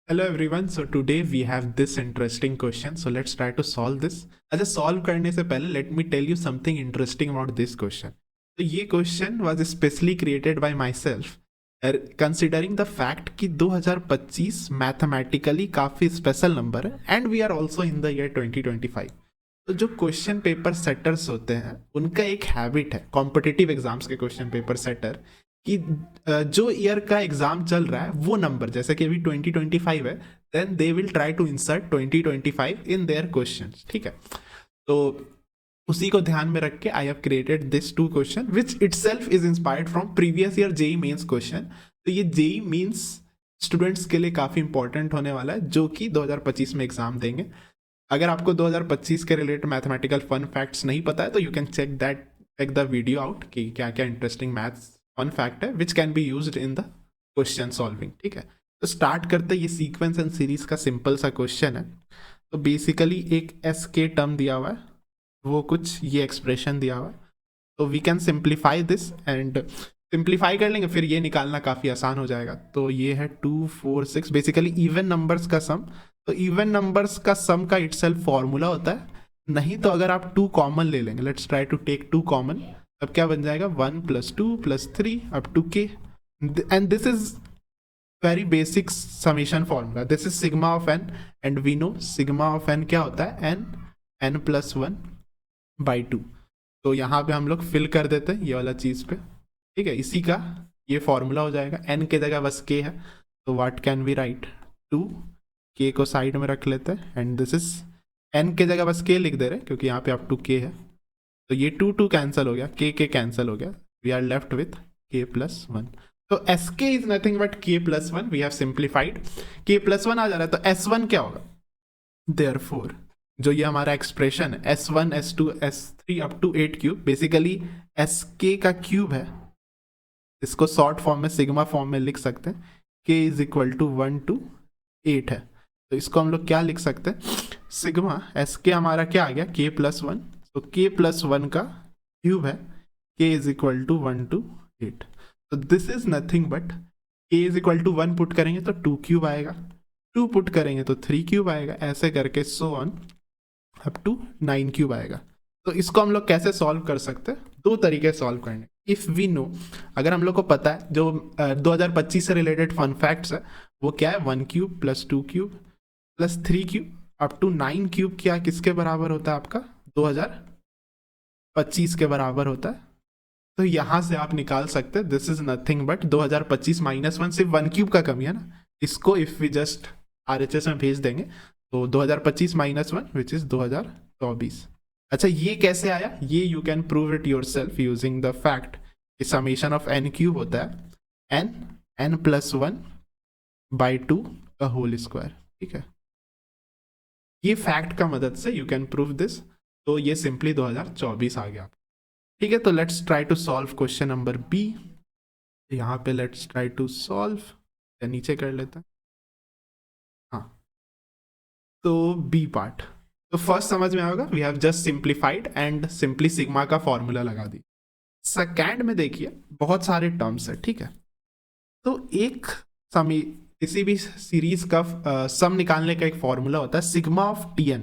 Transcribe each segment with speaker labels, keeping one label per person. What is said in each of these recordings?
Speaker 1: Hello everyone. So today we have this interesting question. So let's try to solve this. अच्छा solve करने से पहले let me tell you something interesting about this question. तो ये question was specially created by myself, considering the fact कि 2025 mathematically काफी special number है and we are also in the year 2025. तो जो क्वेश्चन पेपर सेटर्स होते हैं उनका एक हैबिट है, कॉम्पिटिटिव एग्जाम्स के क्वेश्चन पेपर सेटर, कि जो ईयर का एग्जाम चल रहा है वो नंबर, जैसे कि अभी 2025 है, then they will try to insert 2025 in their questions. ठीक है, तो उसी को ध्यान में रख के I have created this two question which itself is inspired from previous year JEE mains question. तो ये जेई मींस स्टूडेंट्स के लिए काफ़ी इंपॉर्टेंट होने वाला है, जो कि 2025 में एग्जाम देंगे। अगर आपको 2025 के रिलेटेड मैथमेटिकल फन फैक्ट्स नहीं पता है तो you can check the video out कि क्या क्या इंटरेस्टिंग मैथ्स फन फैक्ट है which can be used in the question solving. ठीक है, तो स्टार्ट करते, ये सीक्वेंस एंड सीरीज का सिंपल सा क्वेश्चन है। तो बेसिकली एक एस के टर्म दिया हुआ है, वो कुछ ये एक्सप्रेशन दिया हुआ है, तो we can simplify this and simplify कर लेंगे, फिर ये निकालना काफ़ी आसान हो जाएगा। तो ये है 2 4 6, बेसिकली इवन नंबर्स का सम। तो इवन नंबर्स का सम का इटसेल्फ फॉर्मूला होता है, नहीं तो अगर आप 2 कॉमन ले लेंगे, let's try to take 2 common, तब क्या बन जाएगा 1 + 2 + 3 up to k, and this is very basic summation formula. This is sigma of n and we know sigma of n क्या होता है, n n+1/2। तो यहाँ पे हम लोग फिल कर देते हैं ये वाला चीज़ पे। ठीक है, इसी का ये फॉर्मूला हो जाएगा। n की जगह बस k है, तो what can we write, 2, k को साइड में रख लेते हैं एंड दिस इज n की जगह बस k लिख दे रहे हैं क्योंकि यहाँ पे अप टू k है। तो ये 2 कैंसिल हो गया, k कैंसिल हो गया, we are left with k+1। तो S K is nothing but k+1, we have simplified, k+1 आ जा रहा है, तो S1 क्या होगा, देयरफॉर जो ये हमारा एक्सप्रेशन है S1 S2 S3 up to 8 cube, basically SK का क्यूब है, इसको शॉर्ट फॉर्म में सिग्मा फॉर्म में लिख सकते हैं, k = 1 to 8 है। तो इसको हम लोग क्या लिख सकते हैं, सिग्मा SK हमारा क्या आ गया, k+1, तो k+1 का क्यूब है, k = 1 to 8। तो this is nothing but k = 1 put करेंगे तो 2 क्यूब आएगा, 2 पुट करेंगे तो 3 क्यूब आएगा, ऐसे करके so on up to 9 cube आएगा। तो इसको हम लोग कैसे सॉल्व कर सकते हैं, 2 तरीके सॉल्व करने। इफ़ वी नो, अगर हम लोग को पता है जो 2025 से रिलेटेड फन फैक्ट्स है वो क्या है, 1 cube + 2 cube + 3 cube up to 9 cube, क्या किसके बराबर होता है, आपका 2025 के बराबर होता है। तो यहाँ से आप निकाल सकते हैं, दिस इज नथिंग बट 2025 -1, सिर्फ 1 क्यूब का कमी है ना, इसको इफ वी जस्ट RHS में भेज देंगे तो 2025 -1 विच इज 2024। अच्छा, ये कैसे आया, ये you can prove it your self using the fact कि समेशन ऑफ n क्यूब होता है n+1/2 का होल स्क्वायर। ठीक है, ये फैक्ट का मदद से यू कैन प्रूव दिस। तो ये सिंपली 2024 आ गया। ठीक है, तो let's try to solve question number B. यहाँ पे लेट्स ट्राई टू सॉल्व, या नीचे कर लेते हैं, हाँ। तो बी पार्ट, तो फर्स्ट समझ में आएगा, we have just simplified and simply sigma का फॉर्मूला लगा दी। सेकेंड में देखिए बहुत सारे टर्म्स है। ठीक है, तो एक समी किसी भी सीरीज का सम निकालने का एक फॉर्मूला होता है सिग्मा ऑफ Tn।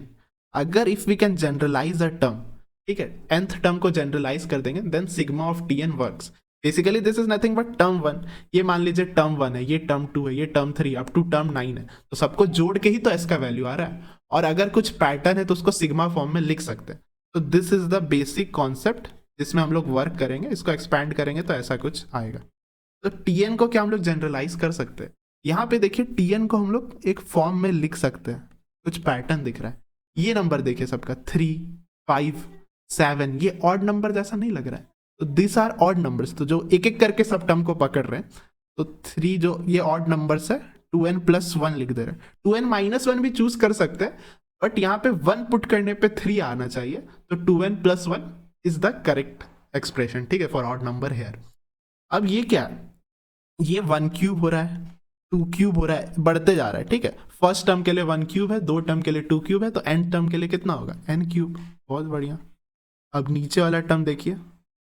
Speaker 1: अगर if we can generalize a term, ठीक है, nth टर्म को जनरलाइज कर देंगे, then sigma of Tn works. Basically this is nothing but term 1, ये मान लीजिए टर्म 1 है, ये टर्म 2 है, ये टर्म 3 अप टू टर्म 9 है, तो सबको जोड़ के ही तो s का वैल्यू आ रहा है, और अगर कुछ पैटर्न है तो उसको सिग्मा फॉर्म में लिख सकते हैं। तो this is the basic concept जिसमें हम लोग वर्क करेंगे, इसको एक्सपैंड करेंगे तो ऐसा कुछ आएगा। तो Tn को क्या हम लोग जनरलाइज कर सकते हैं, यहाँ पे देखिए Tn को हम लोग एक फॉर्म में लिख सकते हैं, कुछ पैटर्न दिख रहा है, ये नंबर देखिए सबका 3 5 7, ये ऑड नंबर जैसा नहीं लग रहा है, तो दिस आर ऑड नंबर्स। तो जो एक एक करके सब टर्म को पकड़ रहे हैं, तो 3 जो ये ऑड नंबर्स है 2n+1 लिख दे रहे हैं, 2n-1 भी चूज कर सकते हैं, बट यहाँ पे 1 पुट करने पे 3 आना चाहिए, तो 2n+1 is the correct expression. ठीक है, फॉर ऑड नंबर हेयर। अब ये क्या है, ये 1 क्यूब हो रहा है, 2 क्यूब हो रहा है, बढ़ते जा रहा है। ठीक है, फर्स्ट टर्म के लिए 1 क्यूब है, 2 टर्म के लिए 2 क्यूब है, तो n टर्म के लिए कितना होगा, n क्यूब। बहुत बढ़िया। अब नीचे वाला टर्म देखिए,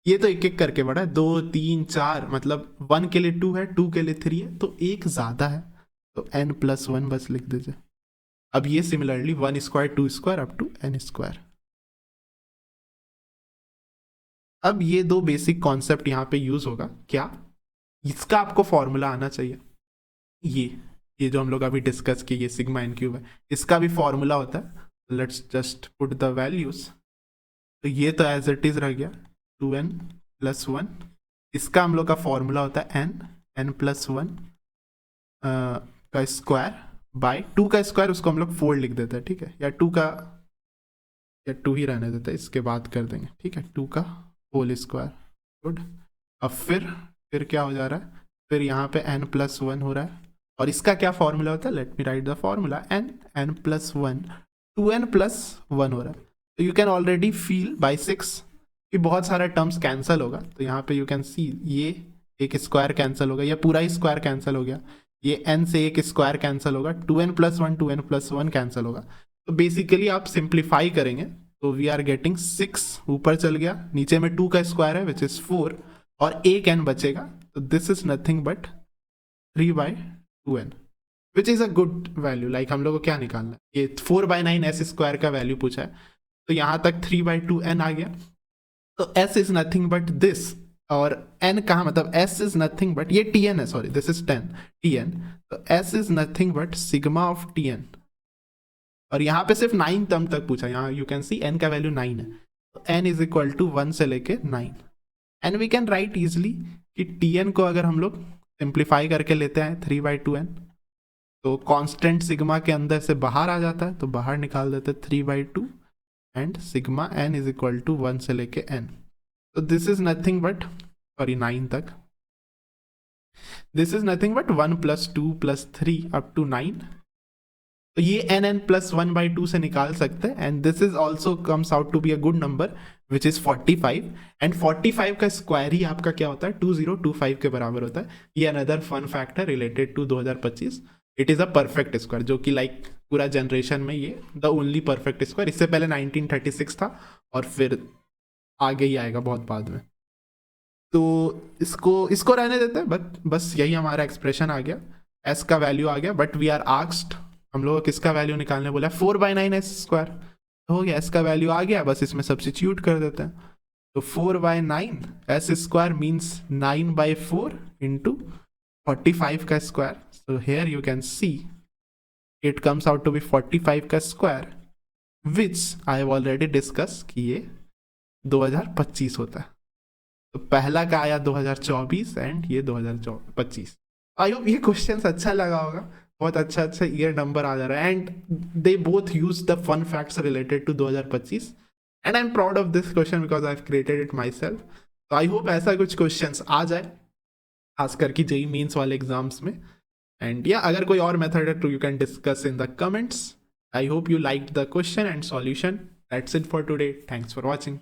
Speaker 1: ये तो एक एक करके बढ़ा है, 2 3 4, मतलब 1 के लिए 2 है, 2 के लिए 3 है, तो एक ज्यादा है, तो n+1 बस लिख दीजिए। अब ये similarly 1 square 2 square up to n square. अब ये दो बेसिक कॉन्सेप्ट यहाँ पे यूज होगा। क्या? इसका आपको फॉर्मूला आना चाहिए। ये जो हम लोग अभी डिस्कस किए, ये सिग्मा एन क्यूब है, इसका भी फॉर्मूला होता है। Let's just put the values. तो ये तो एज इट इज रह गया 2n+1। इसका हम लोग का फॉर्मूला होता है n+1 का स्क्वायर बाय 2 का स्क्वायर, उसको हम लोग 4 लिख देते हैं, ठीक है, या 2 ही रहने देते हैं, इसके बाद कर देंगे, ठीक है, 2 का होल स्क्वायर। गुड। अब फिर क्या हो जा रहा है, फिर यहाँ पे n+1 हो रहा है, और इसका क्या फॉर्मूला होता है, let me write the formula, n+1 2n+1 हो रहा है। तो you can already feel by 6 कि बहुत सारा टर्म्स कैंसिल होगा। तो यहाँ पे यू कैन सी ये एक स्क्वायर कैंसिल होगा, या पूरा ही स्क्वायर कैंसिल हो गया, ये n से एक स्क्वायर कैंसिल होगा, 2n+1 कैंसिल होगा। तो बेसिकली आप सिंप्लीफाई करेंगे तो वी आर गेटिंग 6 ऊपर चल गया, नीचे में 2 का स्क्वायर है विच इज 4, और एक n बचेगा। तो this is nothing but 3/2n which is a good value. Like हम लोग को क्या निकालना है, ये 4/9 s स्क्वायर का वैल्यू पूछा है, तो यहाँ तक 3/2n आ गया। तो s is nothing but this, और n कहाँ, मतलब s इज नथिंग बट, ये tn है, सॉरी दिस इज tn, तो s is nothing but sigma of tn। और यहाँ पे सिर्फ 9 टर्म तक पूछा, यहाँ यू कैन सी n का वैल्यू 9 है, तो n इज इक्वल टू 1 से लेके 9। And we can write easily कि tn को अगर हम लोग सिंप्लीफाई करके लेते हैं 3/2n, तो कांस्टेंट सिग्मा के अंदर से बाहर आ जाता है, तो बाहर निकाल देते 3/2, and sigma n is equal to 1 से लेके n। तो this is nothing but, sorry 9 तक, this is nothing but 1 + 2 + 3 up to 9। तो ये n+1/2 से निकाल सकते हैं, and this is also comes out to be a good number which is 45, and 45 का स्क्वायर ही आपका क्या होता है, 2025 के बराबर होता है। ये अनदर फन फैक्ट है related to 2025। It is a perfect square, जो कि लाइक पूरा जनरेशन में ये द ओनली परफेक्ट स्क्वायर। इससे पहले 1936 था, और फिर आगे ही आएगा बहुत बाद में। तो इसको रहने देते हैं, बस यही हमारा एक्सप्रेशन आ गया, s का वैल्यू आ गया। बट वी आर आस्क्ड, हम लोग किसका वैल्यू निकालने बोला, 4/9 s स्क्वायर, तो हो गया, s का वैल्यू आ गया, बस इसमें सब्स्टिट्यूट कर देते हैं। तो 4/9 s स्क्वायर मीन्स 9/4 इंटू 45 का square. So here you can see it comes out to be 45 का square, which I have already discuss कि ये 2025 होता है। तो पहला का आया 2024 एंड ये 2025। आई होप ये क्वेश्चन अच्छा लगा होगा, बहुत अच्छा ईयर नंबर आ जा रहा है, and they both use the fun facts related to 2025, and I am proud of this question because I have created it myself. तो आई होप ऐसा कुछ क्वेश्चंस आ जाए, खास करके जेई मेंस वाले एग्जाम्स में। एंड या अगर कोई और मेथड है तो you can discuss in the comments. I hope you liked the question and solution. That's it for today. Thanks for watching.